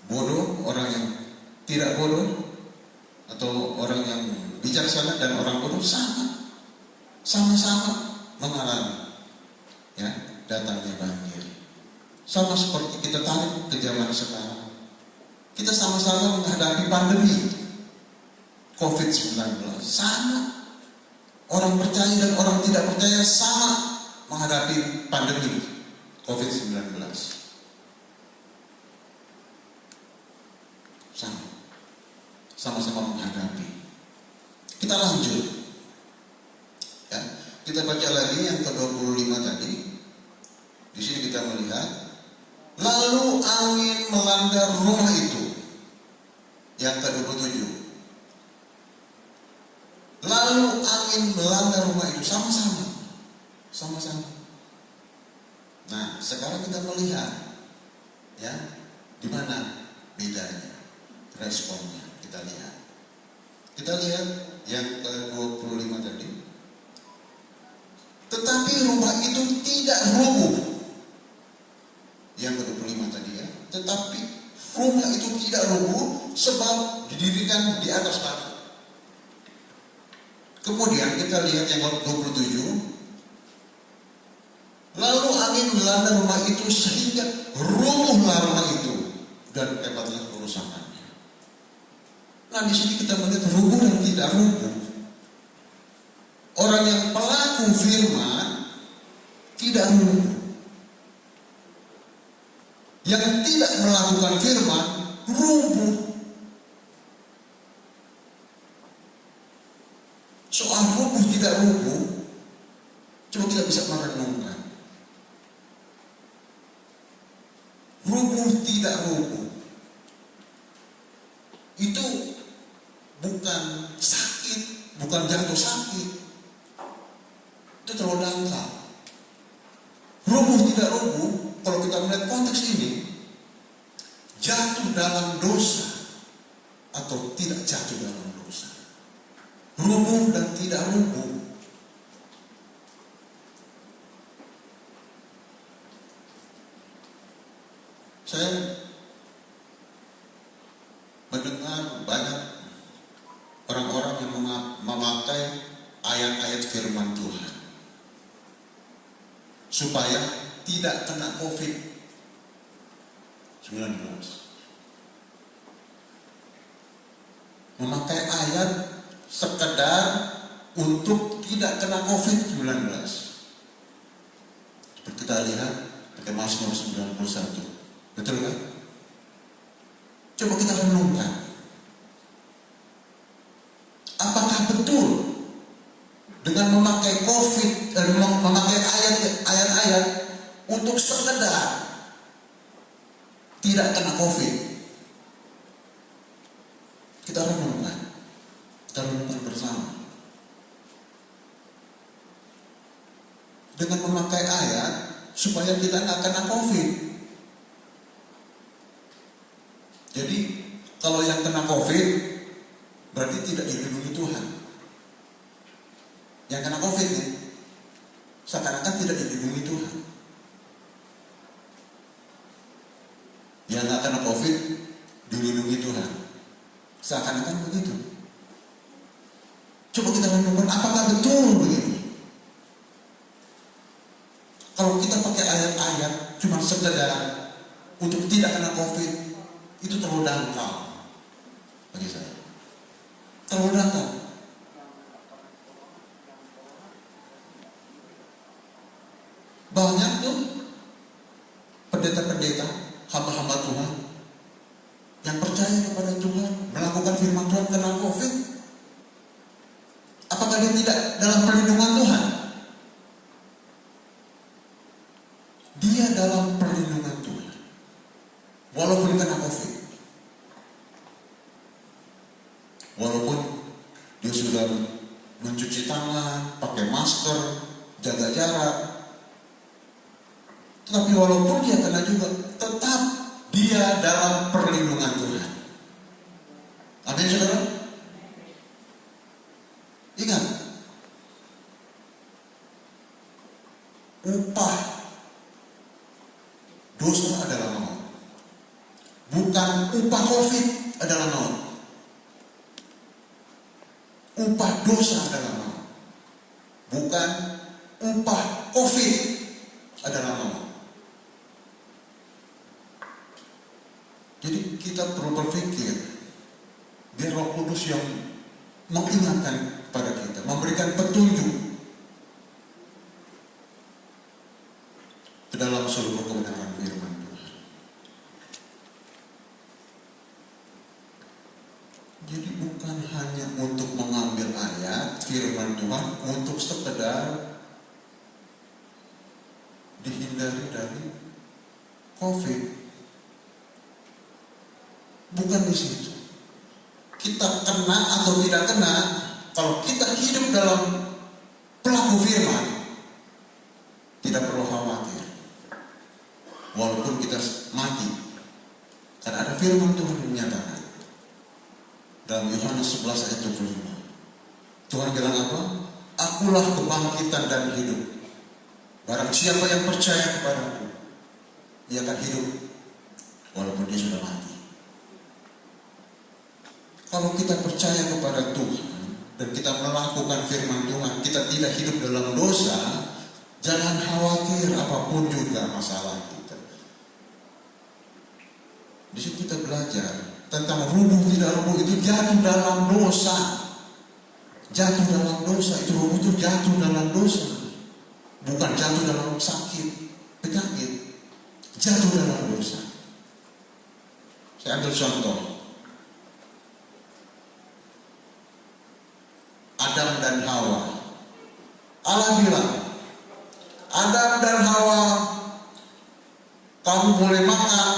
bodoh, orang yang tidak bodoh, atau orang yang bijaksana dan orang bodoh sama. Sama-sama mengalami ya datangnya banjir. Sama seperti kita tarik ke zaman sekarang. Kita sama-sama menghadapi pandemi COVID-19. Sama. Orang percaya dan orang tidak percaya sama menghadapi pandemi COVID-19. Sama-sama menghadapi. Kita lanjut. Ya, kita baca lagi yang ke-25 tadi. Di sini kita melihat, lalu angin melanda rumah itu. Yang ke-27. Lalu angin melanda rumah itu sama-sama. Nah, sekarang kita melihat, ya, di mana bedanya, responnya. Kita lihat. Kita lihat yang ke-25 tadi. Tetapi rumah itu tidak rubuh. Yang ke-25 tadi ya. Tetapi rumah itu tidak rubuh sebab didirikan di atas batu. Kemudian kita lihat yang ke-27. Lalu angin melanda rumah itu sehingga rubuhlah rumah itu dan hebatlah kerusakannya. Nah, di sini kita melihat rubuh dan tidak rubuh. Orang yang pelaku firman tidak rubuh. Yang tidak melakukan firman rubuh. Soal rubuh tidak rubuh, coba kita bisa merenungkan. Rubuh tidak rubuh itu bukan sakit, bukan jatuh sakit. Itu terlalu dangkal. Rubuh tidak rubuh, kalau kita melihat konteks ini, jatuh dalam dosa atau tidak jatuh dalam dosa. Rubuh dan tidak rubuh. Saya mendengar banyak orang-orang yang memakai ayat-ayat firman Tuhan supaya tidak kena COVID-19. Memakai ayat sekedar untuk tidak kena COVID-19. Seperti kita lihat pakai Mazmur 91. Betul kan? Coba kita renungkan. Apakah betul dengan memakai COVID dan memakai ayat-ayat untuk sekedar tidak kena COVID? Kita renungkan. Kita renungkan bersama. Dengan memakai ayat supaya kita nggak kena COVID. Jadi kalau yang kena COVID berarti tidak dilindungi Tuhan. Yang kena COVID nih seakan-akan tidak dilindungi Tuhan. Yang nggak kena COVID dilindungi Tuhan. Seakan-akan begitu. Coba kita renungkan, apakah betul begini? Kalau kita pakai ayat-ayat cuma sekedar untuk tidak kena COVID, itu terlalu dangkal bagi saya. Terlalu dangkal. Banyak tuh pendeta-pendeta, hamba-hamba Tuhan yang percaya kepada Tuhan, melakukan firman Tuhan kena COVID. Apakah dia tidak dalam perlindungan Tuhan? Dia dalam perlindungan Tuhan, walaupun kena COVID. Walaupun dia sudah mencuci tangan, pakai masker, jaga jarak, tetapi walaupun dia kena juga, tetap dia dalam perlindungan Tuhan. Amin, saudara? Ingat, upah dosa adalah maut. Bukan upah COVID adalah maut. Upah dosa adalah maut. Bukan upah COVID adalah maut. Jadi kita perlu berpikir, biar Roh Kudus yang mengingatkan kepada kita, memberikan petunjuk ke dalam seluruh kebenaran firman Tuhan. Jadi bukan hanya untuk mengambil ayat firman Tuhan untuk sekedar dihindari dari COVID. Bukan di situ. Kita kena atau tidak kena, kalau kita hidup dalam pelaku firman, tidak perlu khawatir. Walaupun kita mati, karena ada firman Tuhan yang menyatakan Dalam Yohanes 11 ayat 25. Tuhan bilang apa? Akulah kebangkitan dan hidup. Barang siapa yang percaya kepadaku, ia akan hidup walaupun dia sudah mati. Kalau kita percaya kepada Tuhan dan kita melakukan firman Tuhan, kita tidak hidup dalam dosa, jangan khawatir apapun juga masalah kita. Di situ kita belajar tentang rubuh tidak rubuh itu jatuh dalam dosa. Jatuh dalam dosa, itu rubuh itu jatuh dalam dosa. Bukan jatuh dalam sakit, penyakit. Jatuh dalam dosa. Saya ambil contoh. Adam dan Hawa. Allah bilang, Adam dan Hawa, kamu boleh makan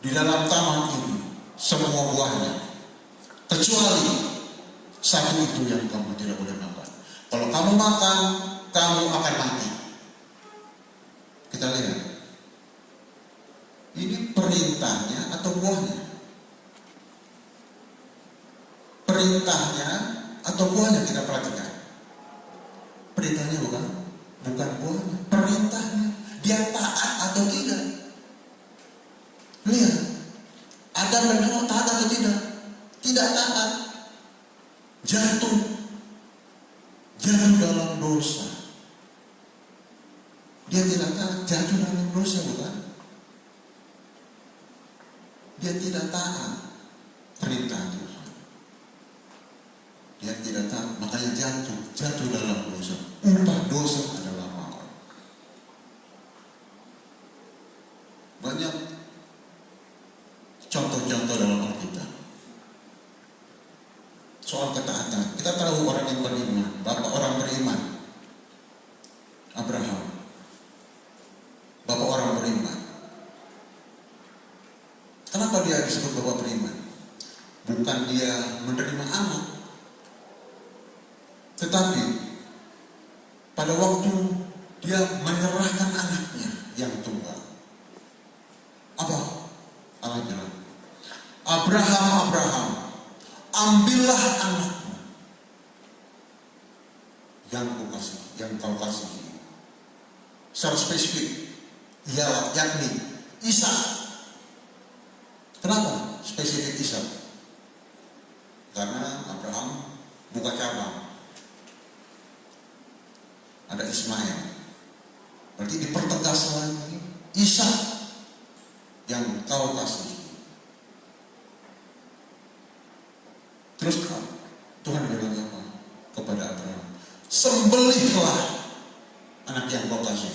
di dalam taman ini semua buahnya, kecuali satu itu yang kamu tidak boleh makan. Kalau kamu makan, kamu akan mati. Kita lihat, ini perintahnya atau buahnya? Perintahnya atau buahnya, kita perhatikan. Perintahnya bukan buahnya, perintahnya. Dia taat atau tidak? Lihat, Adam dan Hawa taat atau tidak? Tidak taat. Jatuh dalam dosa. Dia tidak taat, jatuh dalam dosa, bukan? Dia tidak taat perintah Tuhan. Dia tidak taat, makanya jatuh dalam dosa. Upah dosa adalah maut. Banyak contoh-contoh dalam Alkitab soal ketaatan. Kita tahu orang yang beriman, bapak orang beriman, Abraham, bapak orang beriman. Kenapa dia disebut bapak beriman? Bukan dia menerima anak, tetapi pada waktu dia menyerahkan anaknya yang tunggal. Apa? Allah bilang, Abraham, ambillah anakmu yang kau kasih. Secara spesifik, yakni Ishak. Kenapa spesifik Ishak? Karena Abraham buka cabang. Ada Ismail. Berarti dipertegas lagi, Ishak yang kau kasih. Terus Tuhan bilang apa kepada Abraham? Sembelihlah anak yang kau kasih.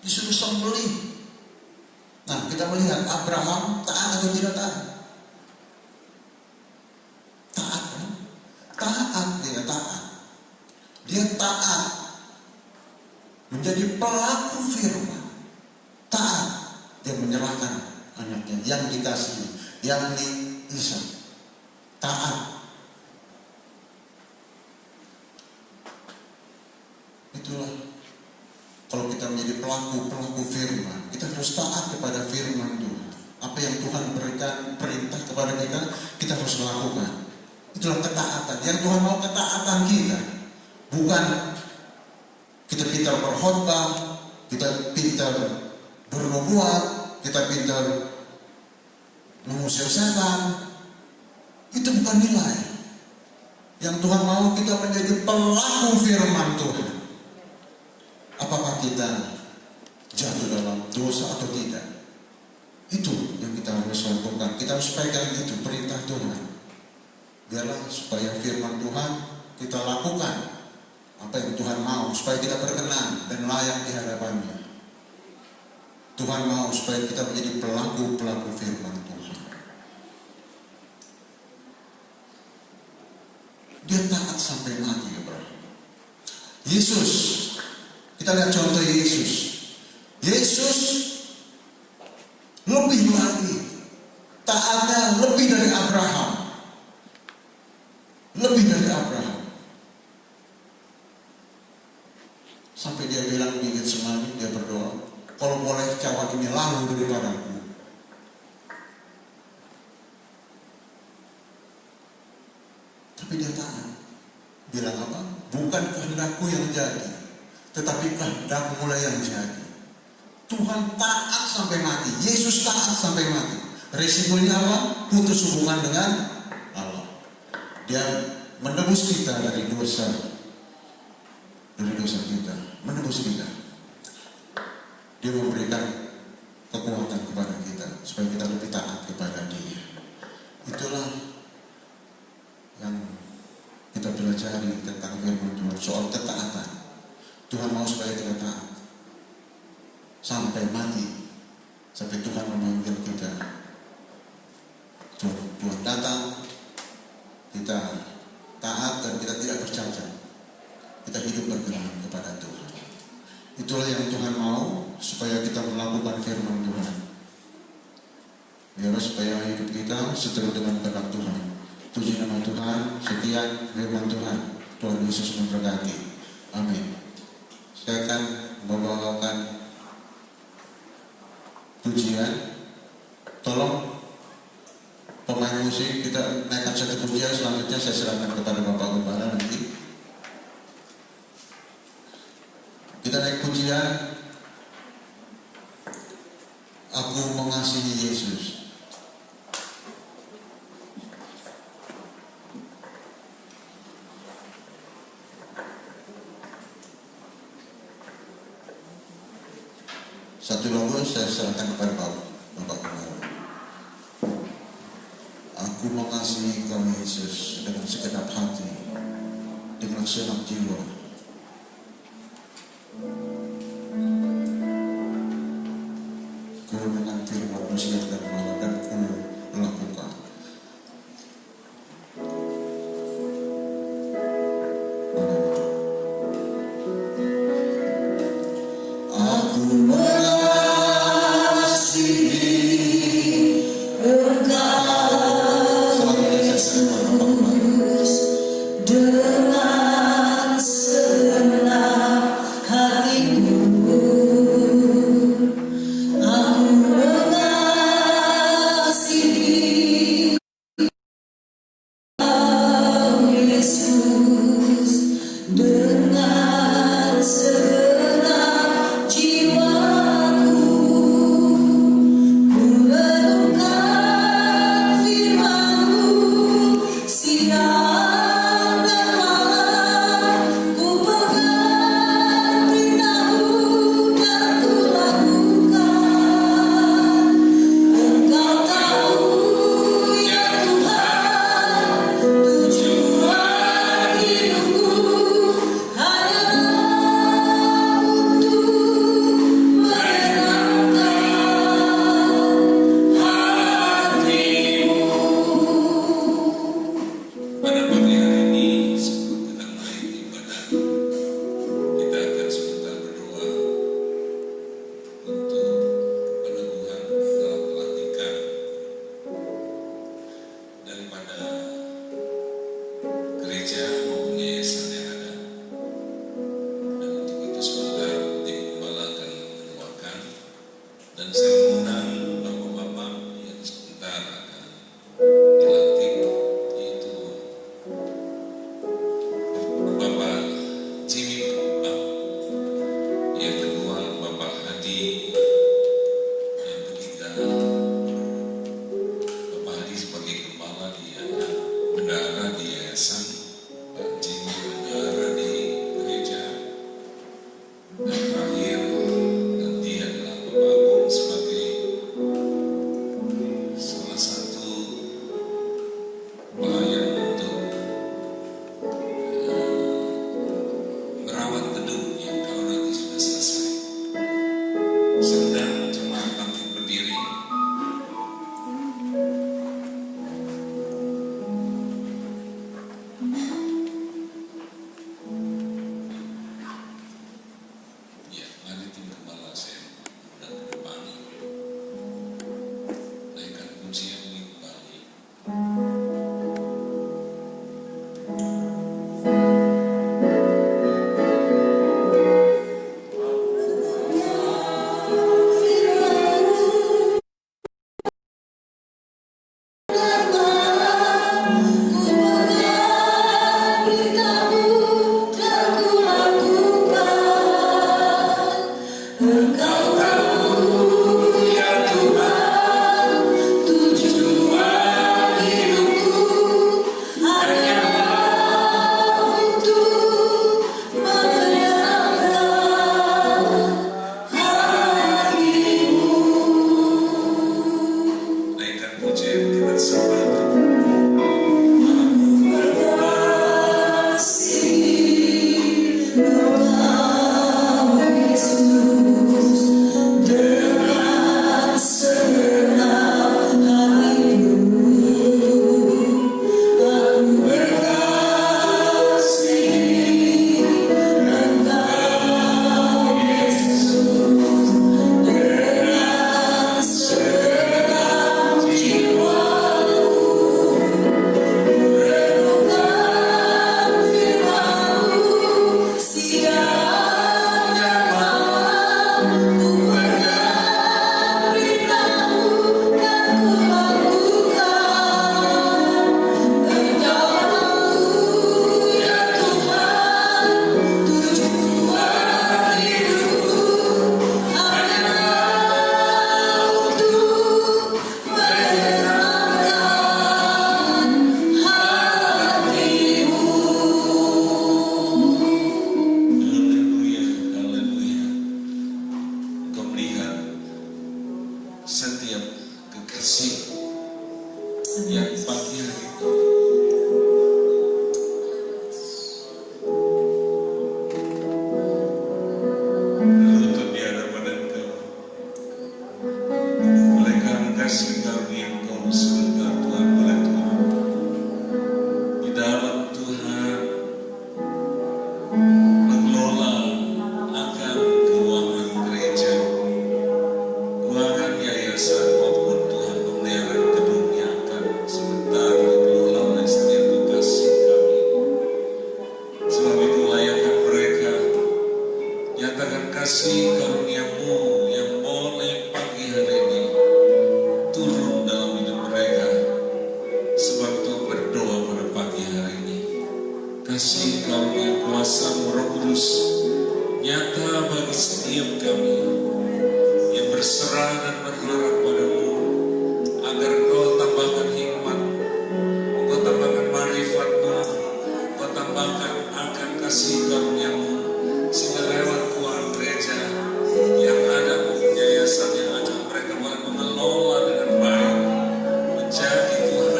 Disuruh sembelih. Nah, kita melihat Abraham taat atau tidak taat? Taat, kan? Dia taat. Dia taat menjadi pelaku firman. Taat, dia menyerahkan anaknya yang dikasihi, yakni Ishak. Taat. Itulah kalau kita menjadi pelaku firman, kita harus taat kepada firman Tuhan. Apa yang Tuhan berikan perintah kepada kita, kita harus lakukan. Itulah ketaatan. Yang Tuhan mau ketaatan kita, bukan kita pintar berkhotbah, kita pintar bernubuat, kita pintar mengusir setan. Itu bukan nilai. Yang Tuhan mau kita menjadi pelaku firman Tuhan. Apakah kita jatuh dalam dosa atau tidak? Itu yang kita harus lakukan. Kita harus pegang itu, perintah Tuhan. Biarlah supaya firman Tuhan kita lakukan apa yang Tuhan mau, supaya kita berkenan dan layak di hadapannya. Tuhan mau supaya kita menjadi pelaku firman Tuhan. Dia taat sampai mati, Abraham. Yesus, kita lihat contoh Yesus. Yesus lebih lagi taatnya, lebih dari Abraham. Lebih dari Abraham. Sampai dia bilang di Getsemani, dia berdoa, kalau boleh cawan ini lalu daripadaku. kehendakku yang jadi, tetapi kehendakmu lah yang jadi. Tuhan taat sampai mati, Yesus taat sampai mati. Resikonya apa? Putus hubungan dengan Allah. Dia menebus kita dari dosa kita, menebus kita. Dia memberikan kekuatan kepada kita supaya kita lebih taat kepada Dia. Itulah yang kita pelajari tentang firman Tuhan soal ketaatan. Tuhan mau supaya kita taat sampai mati, sampai Tuhan memanggil kita. Tuhan datang, kita taat dan kita tidak bercacat. Kita hidup berkenan kepada Tuhan. Itulah yang Tuhan mau supaya kita melakukan firman Tuhan. Biar supaya hidup kita seturut dengan kehendak Tuhan. Puji nama Tuhan, sekian firman Tuhan. Tuhan Yesus memberkati. Amin. Saya akan membawakan pujian. Tolong pemain musik kita naikkan satu pujian, selanjutnya saya serahkan kepada Bapak Gembala nanti. Kita naik pujian Aku Mengasihi Yesus. Satu lagu saya serahkan kepada Bapak Gembala. Aku mengasihi Kau Yesus dengan segenap hati, dengan segenap jiwa. Ku menanti firman-Mu siang dan malam, dan ku lakukan. Aku mengasihi Engkau Yesus dengan segenap hatiku. Aku mengasihi Engkau Yesus dengan segenap jiwaku. Ku renungkan firman-Mu siang dan malam. Ku pegang perintah-Mu dan ku lakukan. Engkau tahu ya Tuhan, tujuan hidupku hanyalah untuk menyenangkan hati-Mu. Pada pagi hari ini sebelum kita mulai ibadah, kita akan sebentar berdoa untuk peneguhan dalam pelantikan daripada gereja maupun yayasan yang ada. Dan untuk itu sebentar tim gembala akan mendoakan, dan saya mengundang bapak-bapak yang sebentar akan dilantik, yaitu Bapak Jimmy Pak, yang kedua Bapak Hadi, yang ketiga Bapak Hadi sebagai kepala di bendahara di yayasan, Pak Jimmy bendahara di gereja, dan terakhir nanti adalah Bapak Agung sebagai salah satu pelayan untuk merawat gedung yang kalau nanti sudah selesai. Sedang jemaat bangkit berdiri. Ya, mari tim gembala saya undang ke depan. Naikkan pujian ini kembali. Firman setiap kekasih yang pagi hari ini berlutut di hadapan Engkau. Oleh karena kasih karunia Engkau sebentar Tuhan boleh turun di dalam Tuhan mengelola akan keuangan gereja, keuangan yayasan maupun Tuhan pemeliharaan gedungnya akan sebentar dikelola oleh setiap kekasih kami. Sebab itu layakkan mereka nyatakan kasih karunia-Mu yang boleh pagi hari ini turun dalam hidup mereka. Sebab itu berdoa pada pagi hari ini, kasih karunia kuasa-Mu Roh Kudus nyata bagi setiap kami yang berserah dan berharap pada-Mu, agar Engkau tambahkan hikmat, Engkau tambahkan marifat-Mu, Engkau tambahkan akan kasih karunia-Mu, sehingga lewat keuangan gereja yang ada maupun yayasan yang ada, mereka boleh mengelola dengan baik menjadi Tuhan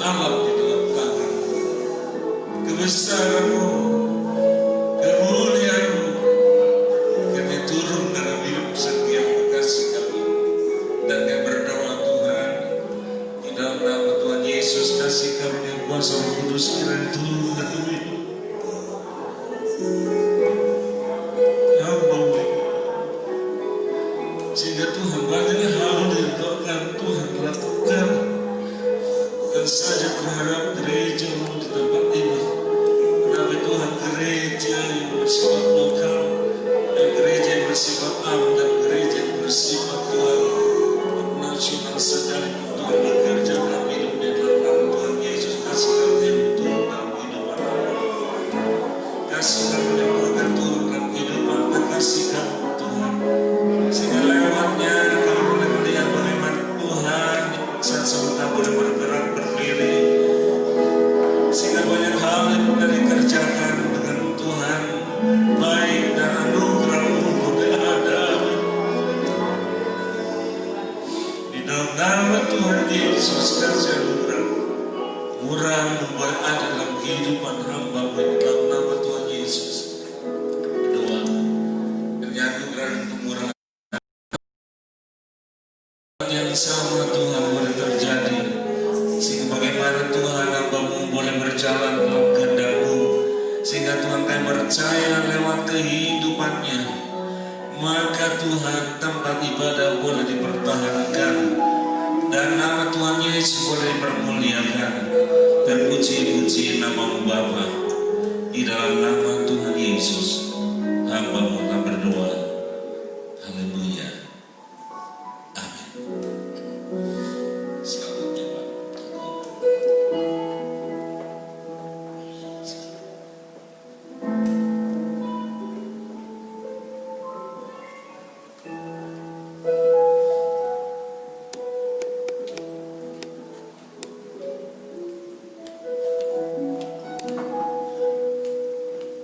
alam di dalam tangan-Mu, kebesaran-Mu, kemuliaan-Mu, kami turun dalam hidup setiap kekasih kami. Dan kami berdoa Tuhan, di dalam nama Tuhan Yesus, kasih karunia kuasa Roh Kudus kiranya turun dalam hidup hamba-Mu, sehingga Tuhan banyak hal yang akan Tuhan lakukan, bukan saja terhadap gereja-Mu di tempat ini, tetapi Tuhan gereja yang bersifat lokal, dan gereja yang bersifat am, dan gereja yang bersifat Tuhan nasional sekalipun Tuhan bekerja dalam hidupnya. Dalam nama Tuhan Yesus, kasih karunia turun dalam kehidupan hamba. Kasih karunia akan turun dalam kehidupan kekasih Kami Tuhan, sehingga lewatnya kami boleh melihat bagaimana Tuhan saat sebentar boleh bergerak berdiri, sehingga banyak hal yang boleh dikerjakan dengan Tuhan baik dan anugerah-Mu boleh ada. Di dalam nama Tuhan Yesus, kasih anugerah murah-Mu boleh ada dalam kehidupan hamba-Mu. Di dalam nama Tuhan Yesus berdoa, dan anugerah dan kemurahan yang sama Tuhan boleh terjadi, sehingga bagaimana Tuhan hamba-Mu boleh berjalan dalam kehendak-Mu, sehingga Tuhan kami percaya lewat kehidupannya, maka Tuhan tempat ibadah boleh dipertahankan, dan nama Tuhan Yesus boleh dipermuliakan. Terpuji-puji nama-Mu Bapa. Di dalam nama Tuhan Yesus hamba-Mu telah berdoa. Haleluya. Amin. Selamatnya Pak.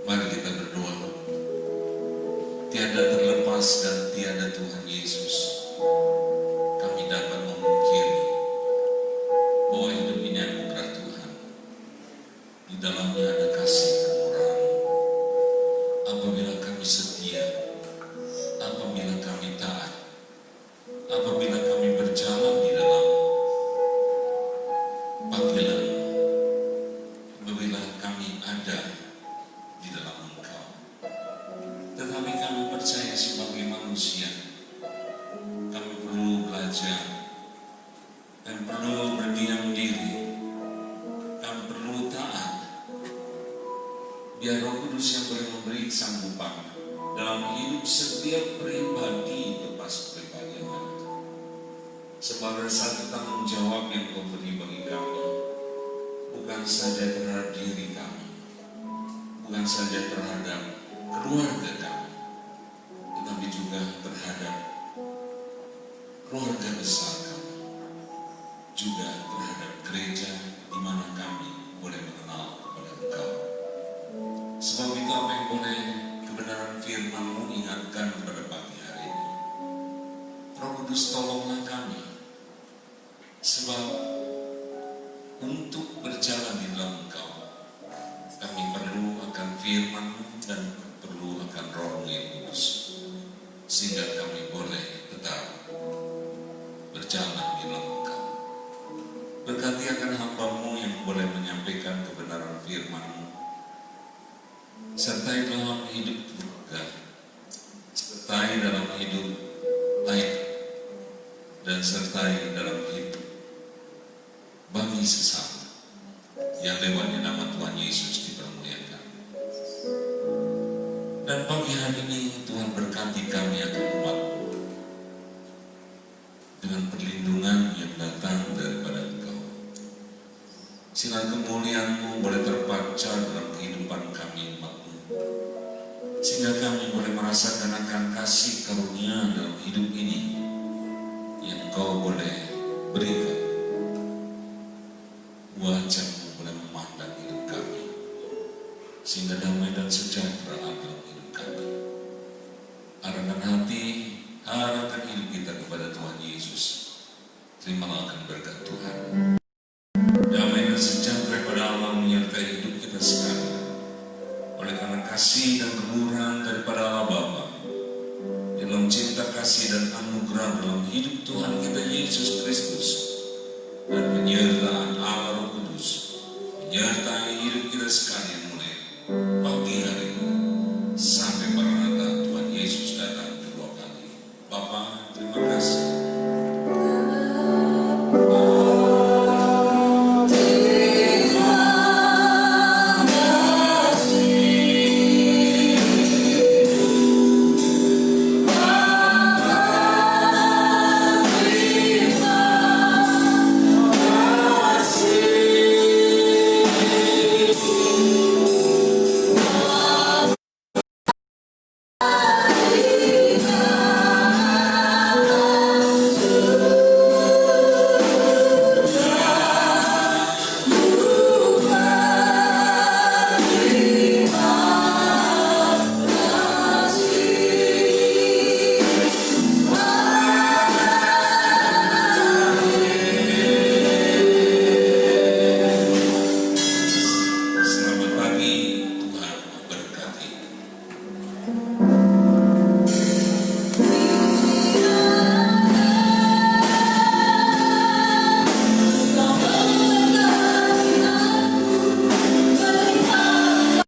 Mari kita berdoa. Tiada terlepas dan tiada Tuhan Yesus, kami dapat memungkiri bahwa hidup ini anugerah Tuhan. Di dalamnya ada kasih kemurahan. Apabila kami setia, apabila kami taat, apabila kami berjalan di dalam panggilan-Mu, apabila kami ada di dalam Engkau. Tetapi kami percaya sebagai manusia, kami perlu belajar dan perlu berdiam diri, kami perlu taat, biar Roh Kudus yang boleh memberi sanggupan dalam hidup setiap pribadi lepas pribadi yang ada. Sebagai satu tanggung jawab yang Kau beri bagi kami, bukan saja terhadap diri kami, bukan saja terhadap keluarga kami, tetapi juga terhadap keluarga besar kami, juga terhadap gereja di mana kami boleh mengenal kepada Engkau. menyampaikan kebenaran firman-Mu. Sertai dalam hidup keluarga, sertai dalam hidup lain, dan sertai dalam hidup bagi sesama yang lewat nama Tuhan Yesus dipermuliakan. Dan pagi hari ini Tuhan berkati kami akan umat-Mu dengan perlindungan yang datang daripada Engkau. Sehingga kemuliaan-Mu boleh terpancar dalam kehidupan kami umat-Mu, sehingga kami boleh merasakan akan kasih karunia dalam hidup ini yang Engkau boleh berikan. Wajah-Mu boleh memandang hidup kami, sehingga damai dan sejahtera ada dalam hidup kami. Arahkan hati, arahkan hidup kita kepada Tuhan Yesus. Terimalah akan berkat Tuhan. Damai dan sejahtera pada Allah menyertai hidup kita sekarang. Oleh karena kasih dan kemurahan daripada Allah Bapa, dalam cinta kasih dan anugerah dalam hidup Tuhan kita Yesus Kristus, dan penyertaan Allah